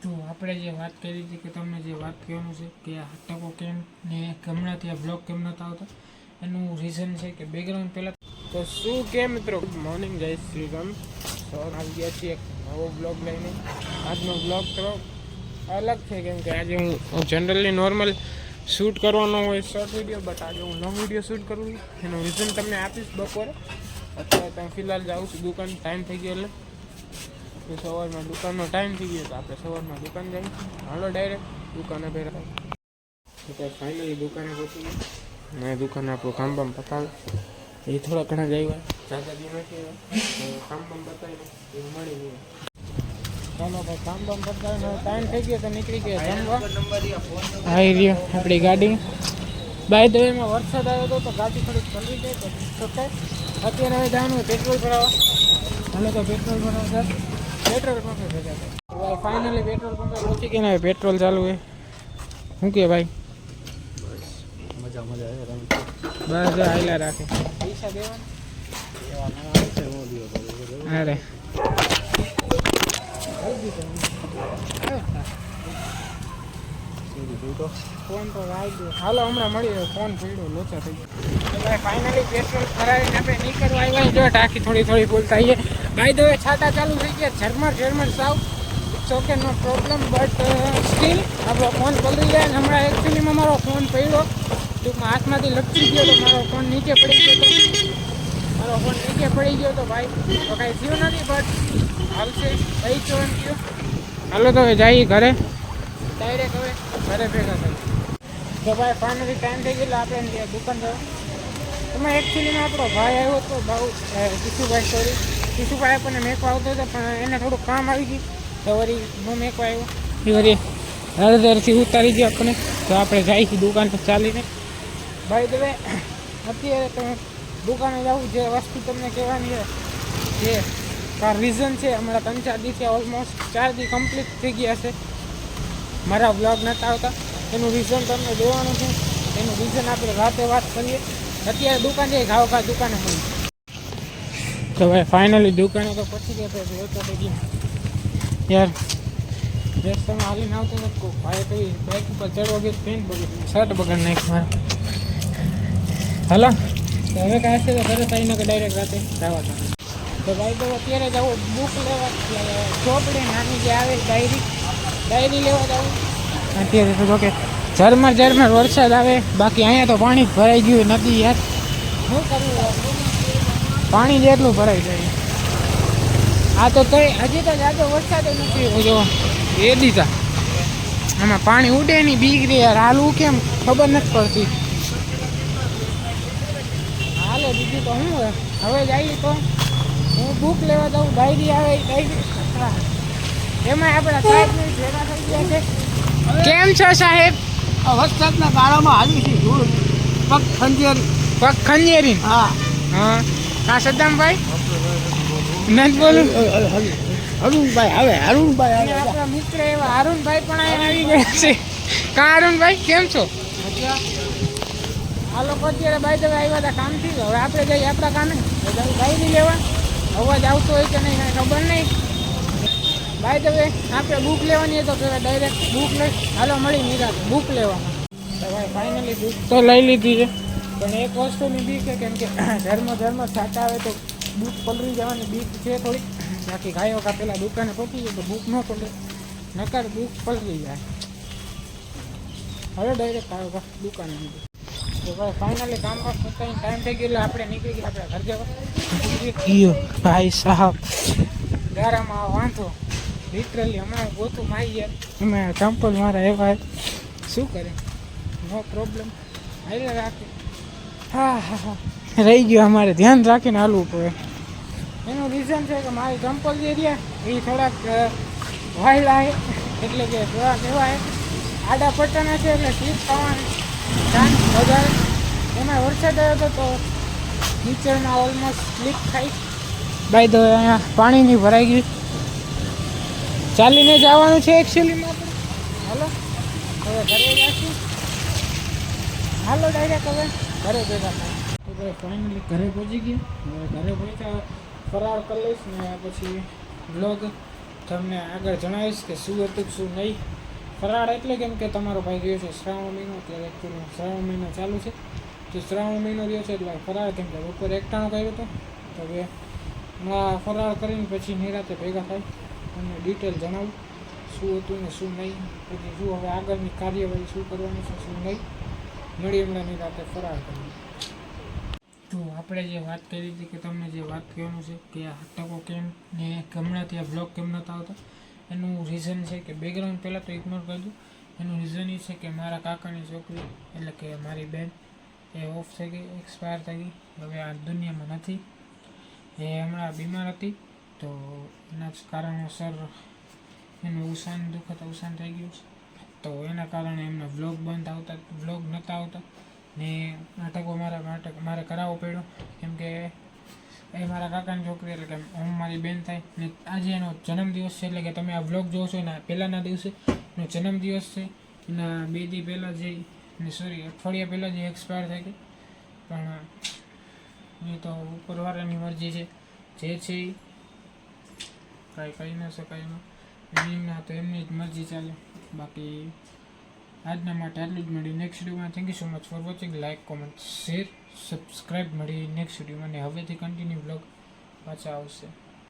તો આપણે જે વાત કરી હતી કે તમને જે વાત કહેવાનું છે કે આ ટકો કેમ ને હમણાંથી આ બ્લોગ કેમ નહોતા આવતા એનું રીઝન છે કે બેકગ્રાઉન્ડ પહેલાં તો શું કે મિત્રો ગુડ મોર્નિંગ જય શ્રી રામ. સવાર આવી ગયા છીએ એક નવો બ્લોગ લઈને. આજનો બ્લોગ થોડો અલગ છે કેમ કે આજે હું જનરલી નોર્મલ શૂટ કરવાનો હોય શોર્ટ વિડીયો, બટ આજે હું લોંગ વિડીયો શૂટ કરું છું. એનું રીઝન તમને આપીશ બપોરે. અત્યારે તમે ફિલહાલ જાઉં છું દુકાન, ટાઈમ થઈ ગયો એટલે સવારમાં દુકાનનો ટાઈમ થઈ ગયો તો આપણે સવારમાં દુકાન જઈએ. હાલો ડાયરેક્ટ દુકાને ભેરા. તો ફાઇનલી દુકાને પહોંચી ગયા ને દુકાને આપણું કામ બામ પતાવે એ થોડા ઘણા જ આવ્યા, જાજા દી નથી આવ્યા. કામ બામ બતાવીને એ મળી ગયું. ચાલો ભાઈ કામ બામ પતાવીને ટાઈમ થઈ ગયો તો નીકળી ગયા જમવા. આવી રહ્યો આપણી ગાડી. બાય ધ વેમાં વરસાદ આવ્યો હતો તો ગાડી થોડીક ચલવી જાય તો થાય. અત્યારે હવે જવાનું પેટ્રોલ ભરાવા. હાલો તો પેટ્રોલ ભરાવા પેટ્રોલ પંપે ભેગા થાય. ફાઇનલી પેટ્રોલ પંપે પહોંચી ગયા. હવે પેટ્રોલ ચાલુ છે. શું કે ભાઈ? મજા બસ હાઈલા રાખે. પૈસા દેવાના અરે ફોન તો વાગ્યો. હાલો હમણાં મળી રહ્યો. ફોન પડ્યો લોચા થઈ ગયો. ભાઈ ફાઇનલી પેટ્રોલ ભરાવીને આપણે નીકળવા આવ્યા. જો ટાંકી થોડી બોલતા આવીએ. ભાઈ તો છાટા ચાલુ થઈ ગયા. ઝરમર સાવ. It's okay, no problem, but still આપણો ફોન પલળી જાય. હમણાં એકચ્યુઅલીમાં મારો ફોન પડ્યો ટૂંકમાં હાથમાંથી લપસી ગયો તો મારો ફોન નીચે પડી ગયો તો ભાઈ તો કાંઈ થયું નથી, બટ હાલશે કઈ જોવાનું થયું. હાલો તો હવે જઈએ ઘરે ડાયરેક્ટ. હવે ઘરે ભેગા થઈ તો ભાઈ ફાઇનલી ટાઈમ થઈ ગયો આપણે દુકાન જવા. એમાં એકચ્યુઅલીમાં આપણો ભાઈ આવ્યો હતો, કિશુભાઈ આપણને મેકવા આવતો હતો પણ એને થોડુંક કામ આવી ગયું તો વળી હું મેકવા આવ્યો. એ વળી હળદરથી ઉતારી ગયો આપણને. તો આપણે જઈએ દુકાન પર ચાલીને. ભાઈ દવે અત્યારે તમે દુકાને જવું જે વસ્તુ તમને કહેવાની છે જે રીઝન છે, હમણાં 3-4 દિવસથી ઓલમોસ્ટ 4 દી કમ્પ્લીટ થઈ ગયા છે મારા બ્લોગ નહોતા આવતા. એનું રીઝન તમને દેવાનું છે. એનું રીઝન આપણે રાતે વાત કરીએ. અત્યારે દુકાન જઈએ ઘાવ દુકાને મળી. તો ભાઈ ફાઇનલી દુકાને તો પહોંચી ગયા. તો યાર રસ્તામાં હાલીને આવતો નથી. ભાઈ કઈ બાઇક ઉપર ચડવા ગયો પેન્ટ બગડ શર્ટ બગડ નાખ મારે. હાલો તો હવે કાંઈ છે તો તરત આવીને કે ડાયરેક્ટ રાતે જવા હતા. તો ભાઈ તો અત્યારે જવું બુક લેવા ચોપડી નાની જે આવે ડાયરી લેવા જવું. અત્યારે તો જોકે ઝરમર વરસાદ આવે. બાકી અહીંયા તો પાણી જ ભરાઈ ગયું નદી. યાર શું કરવું, પાણી જેટલું ભરાઈ જાય. આ તો કઈ હજી તો જાજો વરસાદ નથી જો એ દીધા. આમાં પાણી ઉડે નહીં બીક રે યાર. હાલવું કેમ ખબર નથી પડતી. હાલો બીજું તો શું હવે જઈએ તો હું બુક લેવા જાઉં. ડાયરી આવે એમાં આપણા સાહેબ ભેગા થઈ ગયા છે. કેમ છો સાહેબ? વરસાદના ગાળામાં હાલી છે પગ ખંજેરી. હા હા સદ્દામભાઈ નથી બોલું. અરુણભાઈ આવે. આપણા મિત્ર એવા અરુણભાઈ પણ આવી ગયા છે. કા અરુણભાઈ કેમ છો? આ લોકો અત્યારે બાય ધ વે આવ્યા હતા કામથી. હવે આપણે જઈએ આપણા કામે ડાયરી લેવા. અવાજ આવતો હોય કે નહીં કાંઈ ખબર નહીં. બાય ધ વે આપણે બુક લેવાની તો પેલા ડાયરેક્ટ બુક લઈ હાલો મળી નિરાત બુક લેવામાં. તો ભાઈ ફાઇનલી બુક તો લઈ લીધી છે પણ એક વસ્તુની બીક છે કેમ કે ધર્મ છાતા આવે તો બુક પલળી જવાની બીક છે થોડી. બાકી ગાયો કા પેલા દુકાને પહોંચી જાય તો બુક ન પલળે, નકર બુક પલળી જાય. હવે ડાયરેક્ટ ગાયો કા દુકાને. તો ભાઈ ફાઇનલી કામ પતાવીને ટાઈમ થઈ ગયો એટલે આપણે નીકળી ગયા આપણે ઘર જવા. ભાઈ સાહેબ ગારામાં વાંધો લિટરલી હમણાં ગોતું મારી યાર. અમે ચંપલ મારા એવા શું કરે, નો પ્રોબ્લેમ હાઈલા રાખે. હા રહી ગયો. અમારે ધ્યાન રાખીને હાલવું પડે. એનું રીઝન છે કે મારી ચંપલ જે રહ્યા એ થોડાક વાયલા છે, એટલે કે થોડાક એવા આડા પટ્ટાના છે એટલે સ્લીપ થવાની ચાન્સ વધારે. એમાં વરસાદ આવ્યો હતો તો નીચેમાં ઓલમોસ્ટ સ્લીપ થાય. બાય ધ વે અહીંયા પાણી નહીં ભરાઈ ગયું. ચાલીને જવાનું છે એકચ્યુઅલીમાં આપણે. હાલો હવે ઘરે જઈશું. હાલો ડાયરેક્ટ હવે ઘરે ભેગા થાય. તો ભાઈ ફાઇનલી ઘરે પહોંચી ગયા. હવે ઘરે પહોંચ્યા ફરાર કરી લઈશ ને પછી બ્લોગ તમને આગળ જણાવીશ કે શું હતું શું નહીં. ફરાળ એટલે કેમ કે તમારો ભાઈ ગયો છે શ્રાવણ મહિનો, અત્યારે એકચ્યુઅલી શ્રાવણ મહિનો ચાલુ છે. તો શ્રાવણ મહિનો રહ્યો છે એટલે ફરાળ કેમ કે બપોરે એકટાણું કર્યું હતું. તો હવે ફરાળ કરીને પછી નિરાતે ભેગા થાય તમને ડિટેલ જણાવું શું હતું ને શું નહીં. પછી શું હવે આગળની કાર્યવાહી શું કરવાની છે શું નહીં. મળી હમણાં નિરાતે ફરાળ કરી. તો આપણે જે વાત કરી હતી કે તમને જે વાત કહેવાનું છે કે આ ટકો કેમ ને હમણાંથી આ બ્લોગ કેમ નહોતા આવતા, એનું રીઝન છે કે બેકગ્રાઉન્ડ પહેલાં તો ઇગ્નોર કરજો. એનું રીઝન એ છે કે મારા કાકાની છોકરી એટલે કે મારી બેન એ ઓફ થઈ ગઈ, એક્સપાયર થઈ ગઈ, હવે આ દુનિયામાં નથી. એ હમણાં બીમાર હતી તો એના જ કારણોસર એનું દુઃખદ અવસાન થઈ ગયું છે. તો એના કારણે એમના વ્લોગ નહોતા આવતા ને નાટકો મારે કરાવવો પડ્યો કેમ કે એ મારા કાકાની છોકરી એટલે કે હું મારી બેન થાય ને આજે એનો જન્મદિવસ છે. એટલે કે તમે આ વ્લોગ જોશો એના પહેલાંના દિવસે એનો જન્મદિવસ છે. એના 2 દી પહેલાં અઠવાડિયા પહેલાં જે એક્સપાયર થઈ ગઈ. પણ એ તો ઉપરવાળાની મરજી છે, જે છે એ કાંઈ કહી ન શકાય એમાં. એમના તો એમની જ મરજી ચાલે. બાકી આજના માટે આટલું જ. મળી નેક્સ્ટ વિડીયોમાં. Thank you so much for watching. Like, comment, share, subscribe. મળી નેક્સ્ટ વિડીયોમાં. અને હવેથી કન્ટિન્યુ બ્લોગ પાછા આવશે.